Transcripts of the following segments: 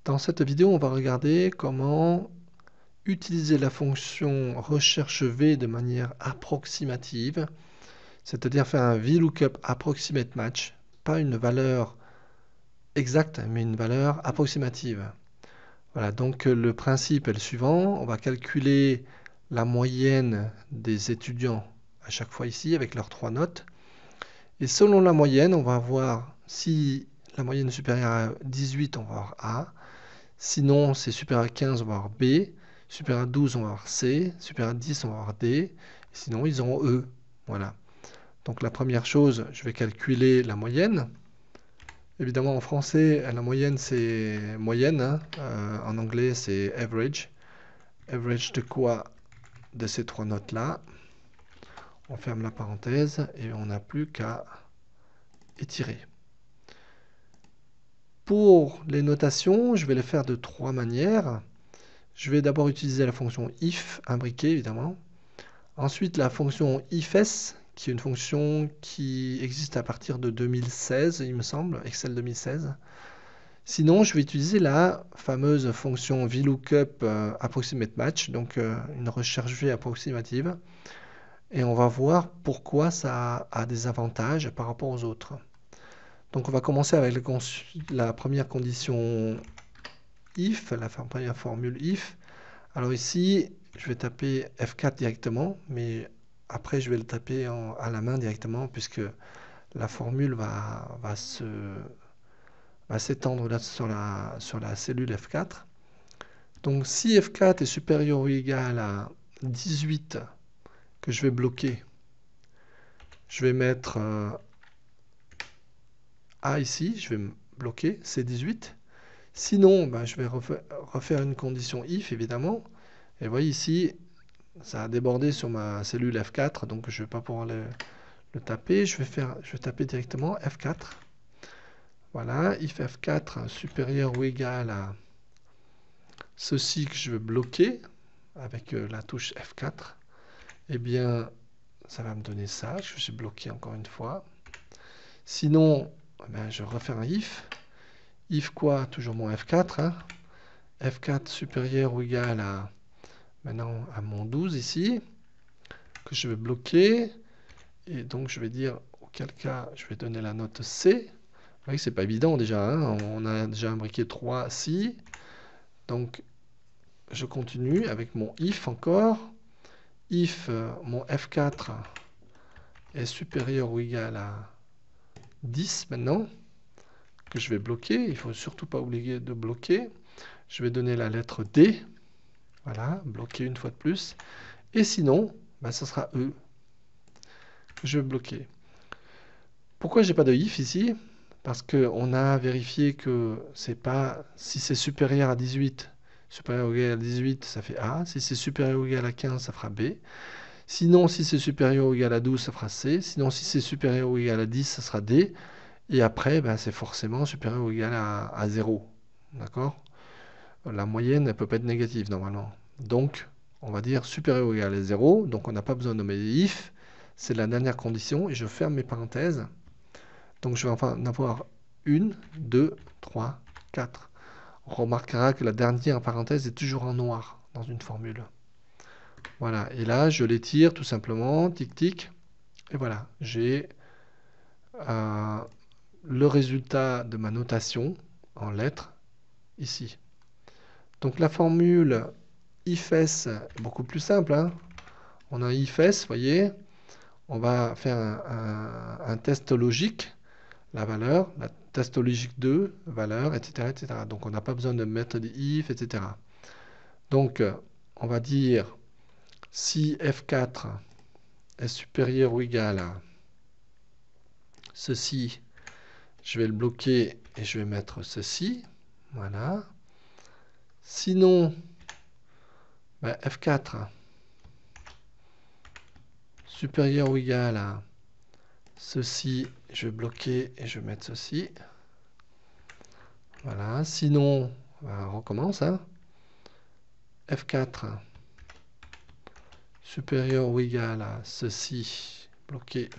Dans cette vidéo, on va regarder comment utiliser la fonction recherche V de manière approximative, c'est-à-dire faire un VLOOKUP approximate match, pas une valeur exacte, mais une valeur approximative. Voilà, donc le principe est le suivant, on va calculer la moyenne des étudiants à chaque fois ici avec leurs 3 notes. Et selon la moyenne, on va voir si la moyenne est supérieure à 18, on va avoir A. Sinon, c'est supérieur à 15, on va avoir B. Supérieur à 12, on va avoir C. Supérieur à 10, on va avoir D. Sinon, ils auront E. Voilà. Donc la première chose, je vais calculer la moyenne. Évidemment, en français, la moyenne, c'est moyenne. Hein. En anglais, c'est average. Average de quoi? De ces 3 notes-là. On ferme la parenthèse et on n'a plus qu'à étirer. Pour les notations, je vais les faire de 3 manières. Je vais d'abord utiliser la fonction if, imbriquée évidemment. Ensuite, la fonction ifs, qui est une fonction qui existe à partir de 2016, il me semble, Excel 2016. Sinon, je vais utiliser la fameuse fonction VLOOKUP approximate match, donc une recherche V approximative. Et on va voir pourquoi ça a des avantages par rapport aux autres. Donc on va commencer avec la première condition if, la première formule if. Alors ici, je vais taper F4 directement, mais après je vais le taper à la main directement puisque la formule va s'étendre là sur la cellule F4. Donc si F4 est supérieur ou égal à 18 que je vais bloquer, je vais mettre A ici, je vais bloquer C18. Sinon, je vais refaire une condition if évidemment. Et vous voyez ici, ça a débordé sur ma cellule F4, donc je ne vais pas pouvoir le taper. Je vais taper directement F4. Voilà, if F4 supérieur ou égal à ceci que je veux bloquer avec la touche F4, eh bien, ça va me donner ça. Je vais bloquer encore une fois. Sinon, je refais un if. If quoi? Toujours mon F4. Hein. F4 supérieur ou égal à, maintenant, à mon 12 ici, que je vais bloquer. Et donc, je vais dire, auquel cas, je vais donner la note C. Vous voyez que c'est pas évident déjà. Hein. On a déjà imbriqué 3 si. Donc, je continue avec mon if encore. If mon F4 est supérieur ou égal à 10 maintenant, que je vais bloquer. Il ne faut surtout pas oublier de bloquer. Je vais donner la lettre D. Voilà, bloquer une fois de plus. Et sinon, ça sera E que je vais bloquer. Pourquoi j'ai pas de if ici? Parce qu'on a vérifié que c'est pas, si c'est supérieur à 18, supérieur ou égal à 18, ça fait A. Si c'est supérieur ou égal à 15, ça fera B. Sinon, si c'est supérieur ou égal à 12, ça fera C. Sinon, si c'est supérieur ou égal à 10, ça sera D. Et après, c'est forcément supérieur ou égal à 0. D'accord? La moyenne, elle ne peut pas être négative normalement. Donc, on va dire supérieur ou égal à 0. Donc, on n'a pas besoin de nommer if. C'est la dernière condition. Et je ferme mes parenthèses. Donc, je vais enfin en avoir 1, 2, 3, 4. On remarquera que la dernière parenthèse est toujours en noir dans une formule. Voilà. Et là, je l'étire tout simplement. Tic, tic. Et voilà. J'ai le résultat de ma notation en lettres ici. Donc la formule ifs est beaucoup plus simple. Hein. On a ifs, vous voyez, on va faire un test logique, la valeur, la test logique 2, valeur, etc., etc. Donc on n'a pas besoin de mettre des if, etc. Donc on va dire si F4 est supérieur ou égal à ceci, je vais le bloquer et je vais mettre ceci. Voilà. Sinon, F4 supérieur ou égal à ceci, je vais bloquer et je vais mettre ceci. Voilà. Sinon, on recommence. Hein. F4 supérieur ou égal à ceci, bloqué.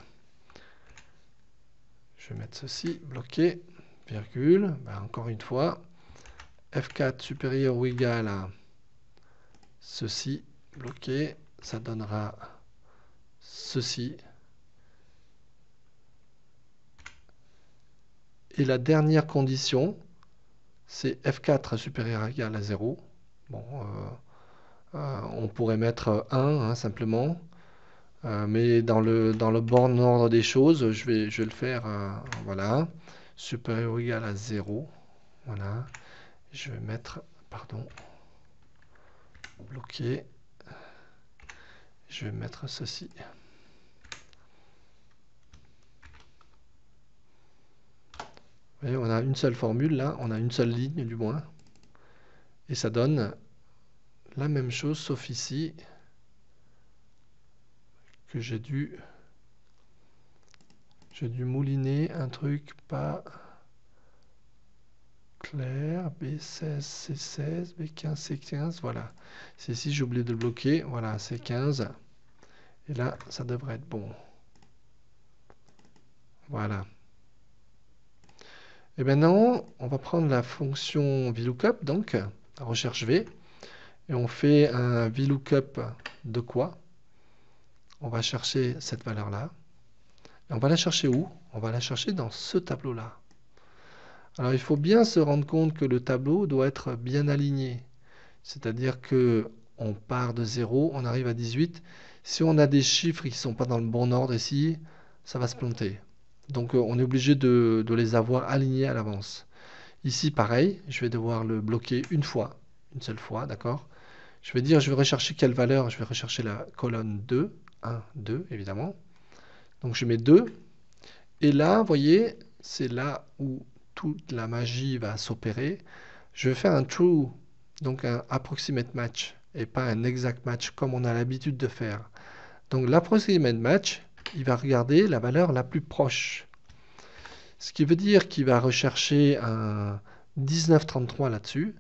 Je vais mettre ceci, bloqué, virgule. Encore une fois. F4 supérieur ou égal à ceci, bloqué, ça donnera ceci. Et la dernière condition, c'est F4 supérieur ou égal à 0. Bon, on pourrait mettre 1 hein, simplement. Mais dans le bon ordre des choses, je vais le faire, voilà, supérieur ou égal à 0. Voilà. Je vais mettre, pardon, bloqué. Je vais mettre ceci. Vous voyez, on a une seule formule là, on a une seule ligne du moins. Et ça donne la même chose, sauf ici, que j'ai dû mouliner un truc pas clair. B16, C16, B15, C15, voilà. C'est ici, j'ai oublié de le bloquer. Voilà, c'est 15. Et là, ça devrait être bon. Voilà. Et maintenant, on va prendre la fonction VLOOKUP, donc, la recherche V, et on fait un VLOOKUP de quoi? On va chercher cette valeur-là. Et on va la chercher où? On va la chercher dans ce tableau-là. Alors, il faut bien se rendre compte que le tableau doit être bien aligné. C'est-à-dire que on part de 0, on arrive à 18. Si on a des chiffres qui ne sont pas dans le bon ordre ici, ça va se planter. Donc on est obligé de les avoir alignés à l'avance. Ici, pareil, je vais devoir le bloquer une seule fois, d'accord? Je vais dire, je vais rechercher quelle valeur? Je vais rechercher la colonne 2, 1, 2, évidemment. Donc je mets 2. Et là, vous voyez, c'est là où toute la magie va s'opérer. Je vais faire un true, donc un approximate match, et pas un exact match comme on a l'habitude de faire. Donc l'approximate match, il va regarder la valeur la plus proche. Ce qui veut dire qu'il va rechercher un 1933 là-dessus.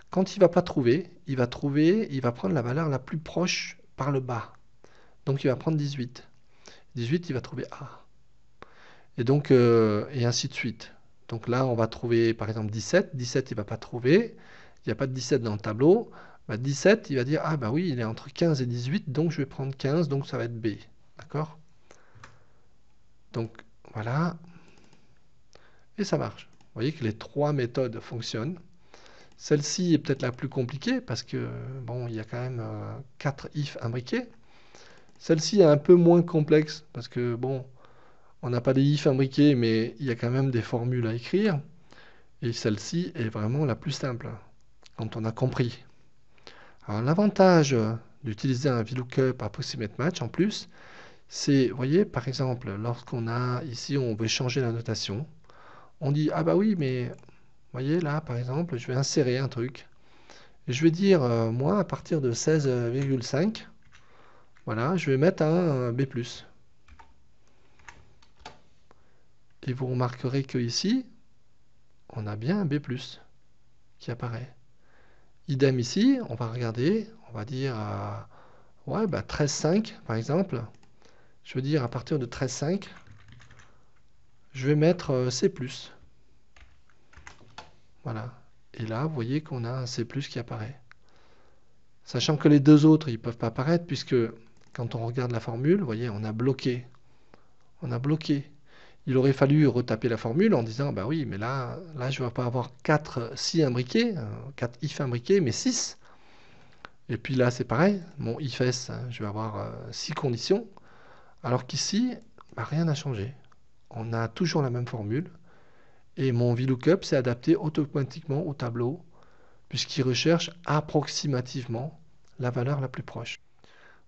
Quand il ne va pas trouver, il va prendre la valeur la plus proche par le bas. Donc il va prendre 18. 18, il va trouver A. Et donc, et ainsi de suite. Donc là, on va trouver par exemple 17. 17, il ne va pas trouver. Il n'y a pas de 17 dans le tableau. Bah, 17, il va dire, ah bah oui, il est entre 15 et 18, donc je vais prendre 15, donc ça va être B. D'accord? Donc voilà. Et ça marche. Vous voyez que les trois méthodes fonctionnent. Celle-ci est peut-être la plus compliquée parce que bon, il y a quand même 4 if imbriqués. Celle-ci est un peu moins complexe parce que bon, on n'a pas des if imbriqués, mais il y a quand même des formules à écrire. Et celle-ci est vraiment la plus simple quand on a compris. Alors l'avantage d'utiliser un VLOOKUP approximate match en plus, c'est, vous voyez, par exemple, lorsqu'on a ici, on veut changer la notation, on dit, ah bah oui, mais, vous voyez, là, par exemple, je vais insérer un truc. Et je vais dire, moi, à partir de 16,5, voilà, je vais mettre un B+. Et vous remarquerez que ici, on a bien un B+, qui apparaît. Idem ici, on va regarder, on va dire, ouais, bah 13,5, par exemple. Je veux dire, à partir de 13,5, je vais mettre C+. Voilà. Et là, vous voyez qu'on a un C+, qui apparaît. Sachant que les deux autres, ils ne peuvent pas apparaître, puisque quand on regarde la formule, vous voyez, on a bloqué. On a bloqué. Il aurait fallu retaper la formule en disant, bah oui, mais là je ne vais pas avoir 4 si imbriqués, 4 if imbriqués, mais 6. Et puis là, c'est pareil, mon if-s, je vais avoir 6 conditions. Alors qu'ici, bah, rien n'a changé. On a toujours la même formule. Et mon VLOOKUP s'est adapté automatiquement au tableau, puisqu'il recherche approximativement la valeur la plus proche.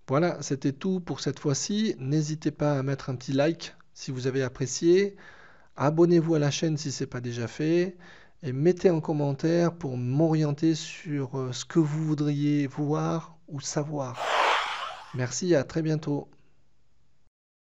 Voilà, c'était tout pour cette fois-ci. N'hésitez pas à mettre un petit like si vous avez apprécié. Abonnez-vous à la chaîne si ce n'est pas déjà fait. Et mettez en commentaire pour m'orienter sur ce que vous voudriez voir ou savoir. Merci, à très bientôt.